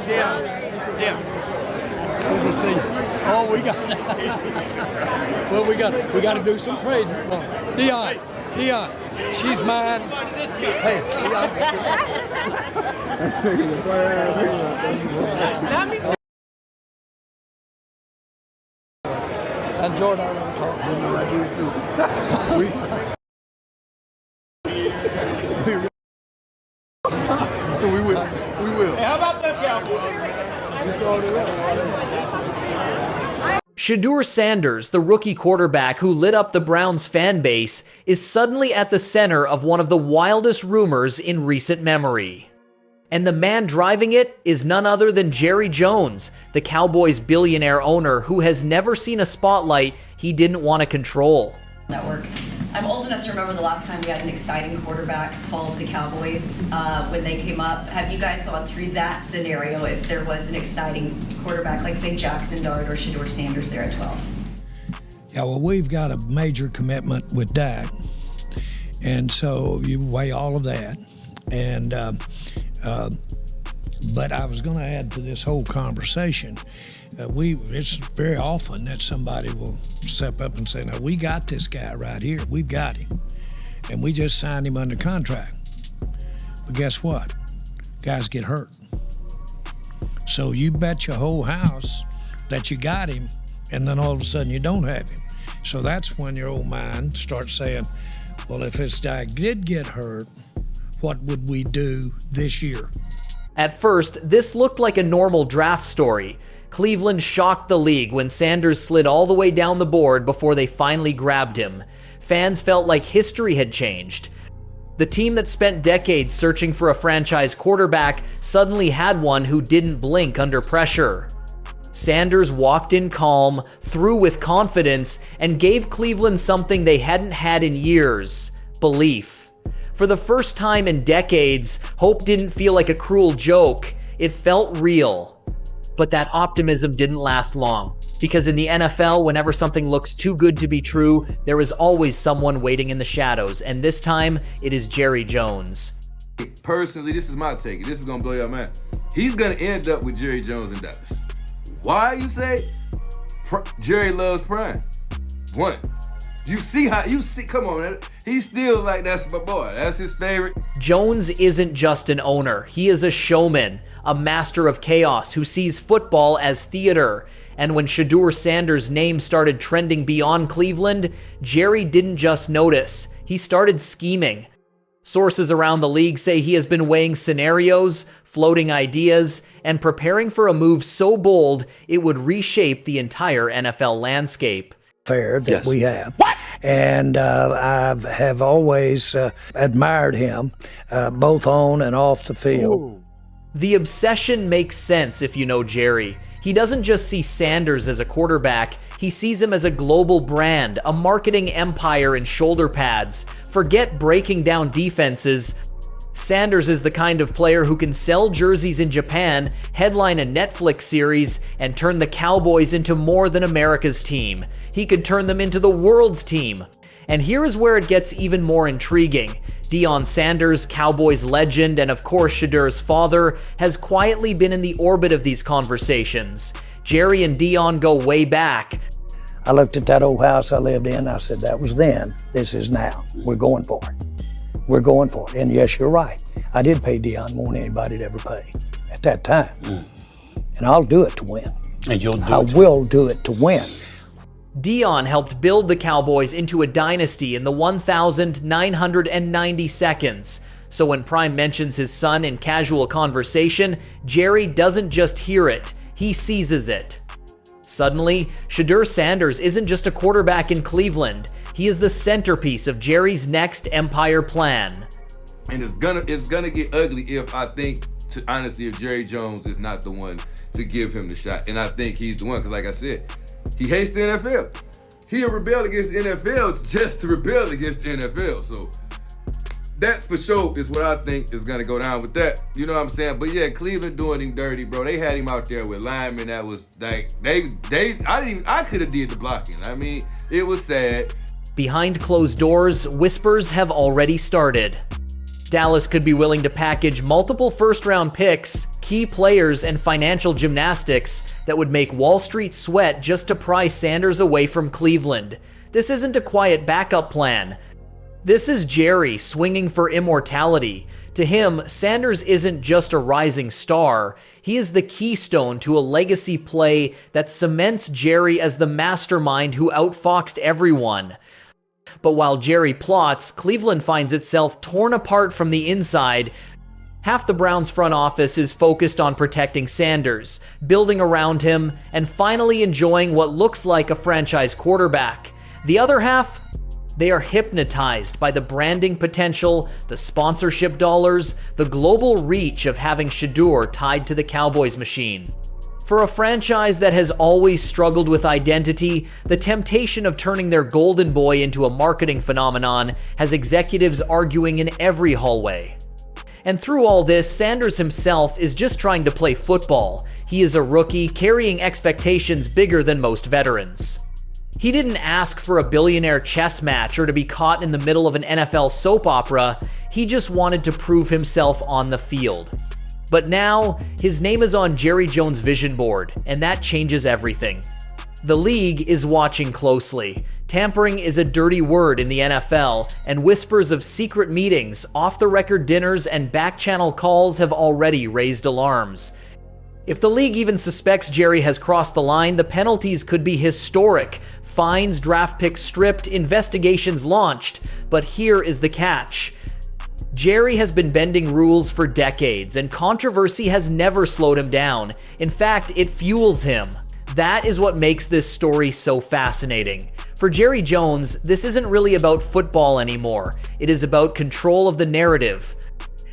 Good to see you. Oh, we got. Well, we got to do some trading. Deion, she's mine. Hey, Deion. And Jordan, I want to talk to you. I do too. We will. Hey, how about them Cowboys? Shedeur Sanders, the rookie quarterback who lit up the Browns fan base, is suddenly at the center of one of the wildest rumors in recent memory. And the man driving it is none other than Jerry Jones, the Cowboys' billionaire owner who has never seen a spotlight he didn't want to control. Network. I'm old enough to remember the last time we had an exciting quarterback fall to the Cowboys when they came up. Have you guys gone through that scenario if there was an exciting quarterback like, say, Jackson Dart or Shedeur Sanders there at 12? Yeah, well, we've got a major commitment with Dak, and so you weigh all of that. And but I was going to add to this whole conversation. It's very often that somebody will step up and say, "No, we got this guy right here. We've got him, and we just signed him under contract." But guess what? Guys get hurt. So you bet your whole house that you got him, and then all of a sudden you don't have him. So that's when your old mind starts saying, "Well, if this guy did get hurt, what would we do this year?" At first, this looked like a normal draft story. Cleveland shocked the league when Sanders slid all the way down the board before they finally grabbed him. Fans felt like history had changed. The team that spent decades searching for a franchise quarterback suddenly had one who didn't blink under pressure. Sanders walked in calm, threw with confidence, and gave Cleveland something they hadn't had in years: belief. For the first time in decades, hope didn't feel like a cruel joke. It felt real. But that optimism didn't last long, because in the NFL, whenever something looks too good to be true, there is always someone waiting in the shadows, and this time, it is Jerry Jones. Personally, this is my take. This is gonna blow your mind. He's gonna end up with Jerry Jones in Dallas. Why, you say? Jerry loves prime. One. Come on, man. He's still like, that's my boy. That's his favorite. Jones isn't just an owner. He is a showman, a master of chaos who sees football as theater. And when Shedeur Sanders' name started trending beyond Cleveland, Jerry didn't just notice. He started scheming. Sources around the league say he has been weighing scenarios, floating ideas, and preparing for a move so bold it would reshape the entire NFL landscape. Fair that we have. And I have always admired him, both on and off the field. Ooh. The obsession makes sense if you know Jerry. He doesn't just see Sanders as a quarterback, he sees him as a global brand, a marketing empire in shoulder pads. Forget breaking down defenses. Sanders is the kind of player who can sell jerseys in Japan, headline a Netflix series, and turn the Cowboys into more than America's team. He could turn them into the world's team. And here is where it gets even more intriguing. Deion Sanders, Cowboys legend, and of course Shedeur's father, has quietly been in the orbit of these conversations. Jerry and Deion go way back. I looked at that old house I lived in, I said, that was then, this is now. We're going for it. We're going for it. And yes, you're right. I did pay Deion more than anybody'd ever pay at that time. And I'll do it to win. And you'll do it. I will do it to win. Deion helped build the Cowboys into a dynasty in the 1,990 seconds. So when Prime mentions his son in casual conversation, Jerry doesn't just hear it, he seizes it. Suddenly, Shedeur Sanders isn't just a quarterback in Cleveland. He is the centerpiece of Jerry's next empire plan. And it's gonna get ugly if honestly, if Jerry Jones is not the one to give him the shot. And I think he's the one, because like I said, he hates the NFL. He'll rebel against the NFL just to rebel against the NFL. So that's for sure is what I think is gonna go down with that. You know what I'm saying? But yeah, Cleveland doing him dirty, bro. They had him out there with linemen that was like, I could have did the blocking. I mean, it was sad. Behind closed doors, whispers have already started. Dallas could be willing to package multiple first-round picks, key players and financial gymnastics that would make Wall Street sweat just to pry Sanders away from Cleveland. This isn't a quiet backup plan. This is Jerry swinging for immortality. To him, Sanders isn't just a rising star. He is the keystone to a legacy play that cements Jerry as the mastermind who outfoxed everyone. But while Jerry plots, Cleveland finds itself torn apart from the inside. Half the Browns front office is focused on protecting Sanders, building around him, and finally enjoying what looks like a franchise quarterback. The other half, they are hypnotized by the branding potential, the sponsorship dollars, the global reach of having Shedeur tied to the Cowboys machine. For a franchise that has always struggled with identity, the temptation of turning their golden boy into a marketing phenomenon has executives arguing in every hallway. And through all this, Sanders himself is just trying to play football. He is a rookie, carrying expectations bigger than most veterans. He didn't ask for a billionaire chess match or to be caught in the middle of an NFL soap opera. He just wanted to prove himself on the field. But now, his name is on Jerry Jones' vision board, and that changes everything. The league is watching closely. Tampering is a dirty word in the NFL, and whispers of secret meetings, off-the-record dinners, and back-channel calls have already raised alarms. If the league even suspects Jerry has crossed the line, the penalties could be historic. Fines, draft picks stripped, investigations launched. But here is the catch. Jerry has been bending rules for decades, and controversy has never slowed him down. In fact, it fuels him. That is what makes this story so fascinating. For Jerry Jones, this isn't really about football anymore. It is about control of the narrative.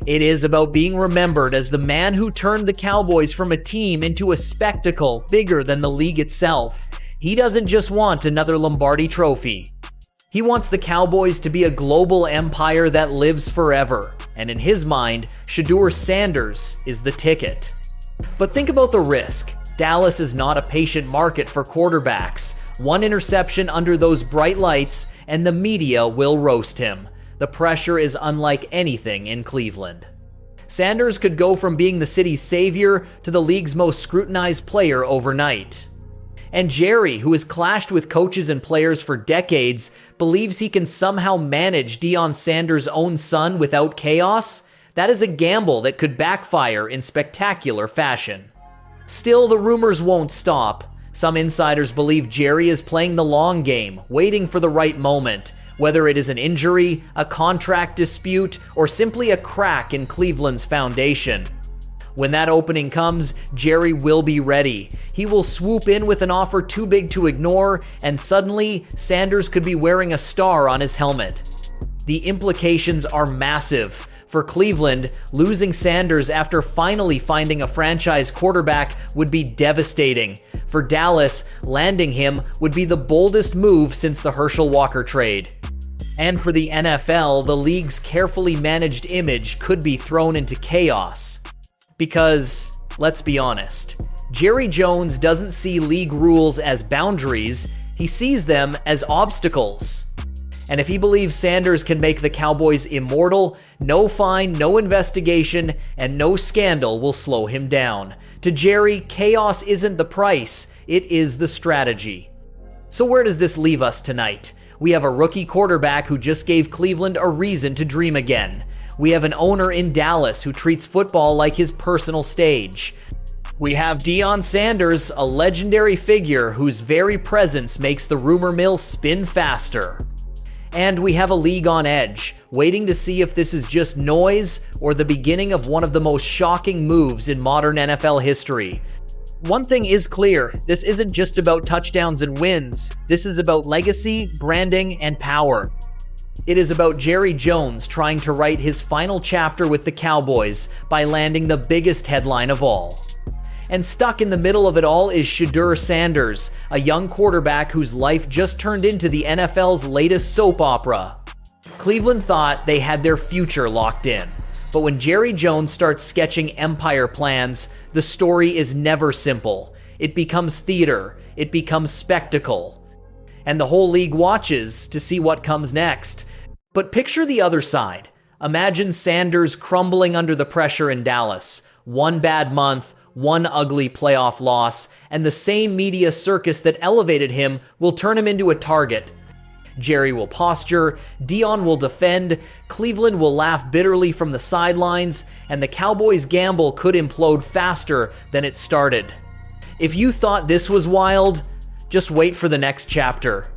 It is about being remembered as the man who turned the Cowboys from a team into a spectacle bigger than the league itself. He doesn't just want another Lombardi trophy. He wants the Cowboys to be a global empire that lives forever. And in his mind, Shedeur Sanders is the ticket. But think about the risk. Dallas is not a patient market for quarterbacks. One interception under those bright lights, and the media will roast him. The pressure is unlike anything in Cleveland. Sanders could go from being the city's savior to the league's most scrutinized player overnight. And Jerry, who has clashed with coaches and players for decades, believes he can somehow manage Deion Sanders' own son without chaos? That is a gamble that could backfire in spectacular fashion. Still, the rumors won't stop. Some insiders believe Jerry is playing the long game, waiting for the right moment. Whether it is an injury, a contract dispute, or simply a crack in Cleveland's foundation. When that opening comes, Jerry will be ready. He will swoop in with an offer too big to ignore, and suddenly, Sanders could be wearing a star on his helmet. The implications are massive. For Cleveland, losing Sanders after finally finding a franchise quarterback would be devastating. For Dallas, landing him would be the boldest move since the Herschel Walker trade. And for the NFL, the league's carefully managed image could be thrown into chaos. Because, let's be honest, Jerry Jones doesn't see league rules as boundaries, he sees them as obstacles. And if he believes Sanders can make the Cowboys immortal, no fine, no investigation, and no scandal will slow him down. To Jerry, chaos isn't the price, it is the strategy. So where does this leave us tonight? We have a rookie quarterback who just gave Cleveland a reason to dream again. We have an owner in Dallas who treats football like his personal stage. We have Deion Sanders, a legendary figure whose very presence makes the rumor mill spin faster. And we have a league on edge, waiting to see if this is just noise or the beginning of one of the most shocking moves in modern NFL history. One thing is clear, this isn't just about touchdowns and wins. This is about legacy, branding, and power. It is about Jerry Jones trying to write his final chapter with the Cowboys by landing the biggest headline of all. And stuck in the middle of it all is Shedeur Sanders, a young quarterback whose life just turned into the NFL's latest soap opera. Cleveland thought they had their future locked in. But when Jerry Jones starts sketching empire plans, the story is never simple. It becomes theater. It becomes spectacle. And the whole league watches to see what comes next. But picture the other side. Imagine Sanders crumbling under the pressure in Dallas. One bad month, one ugly playoff loss, and the same media circus that elevated him will turn him into a target. Jerry will posture, Deion will defend, Cleveland will laugh bitterly from the sidelines, and the Cowboys' gamble could implode faster than it started. If you thought this was wild, just wait for the next chapter.